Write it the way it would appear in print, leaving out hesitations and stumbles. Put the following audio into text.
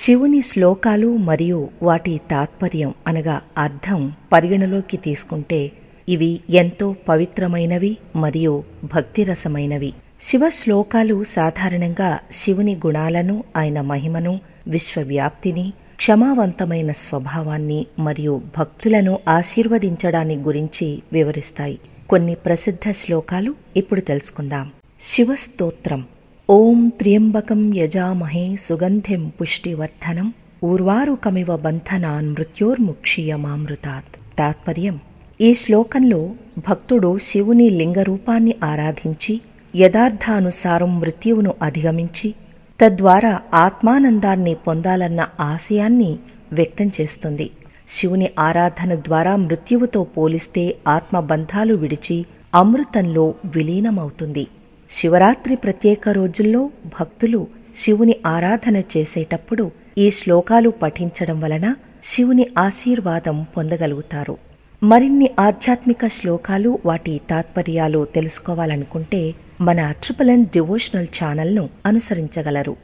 శివుని శ్లోకాలు మరియు వాటి తాత్పర్యం అనగా అర్థం పరిగణలోకి తీసుకుంటే ఇవి ఎంతో పవిత్రమైనవి మరియు భక్తిరసమైనవి. శివ శ్లోకాలు సాధారణంగా శివుని గుణాలను, ఆయన మహిమను, విశ్వవ్యాప్తిని, క్షమావంతమైన స్వభావాన్ని మరియు భక్తులను ఆశీర్వదించడాన్ని గురించి వివరిస్తాయి. కొన్ని ప్రసిద్ధ శ్లోకాలు ఇప్పుడు తెలుసుకుందాం. శివస్తోత్రం. ఓం త్ర్యంబకం యజామహే సుగంధిం పుష్టివర్ధనం ఊర్వారుకమివ బంధనాన్ మృత్యోర్ముక్షీయమామృతాత్. తాత్పర్యం: ఈ శ్లోకంలో భక్తుడు శివుని లింగరూపాన్ని ఆరాధించి యథార్థానుసారం మృత్యువును అధిగమించి తద్వారా ఆత్మానందాన్ని పొందాలన్న ఆశయాన్ని వ్యక్తం చేస్తుంది. శివుని ఆరాధన ద్వారా మృత్యువుతో పోలిస్తే ఆత్మబంధాలు విడిచి అమృతంలో విలీనమవుతుంది. శివరాత్రి ప్రత్యేక రోజుల్లో భక్తులు శివుని ఆరాధన చేసేటప్పుడు ఈ శ్లోకాలు పఠించడం వలన శివుని ఆశీర్వాదం పొందగలుగుతారు. మరిన్ని ఆధ్యాత్మిక శ్లోకాలు, వాటి తాత్పర్యాలు తెలుసుకోవాలనుకుంటే మన ట్రిపుల్ ఎన్ డివోషనల్ ఛానల్ను అనుసరించగలరు.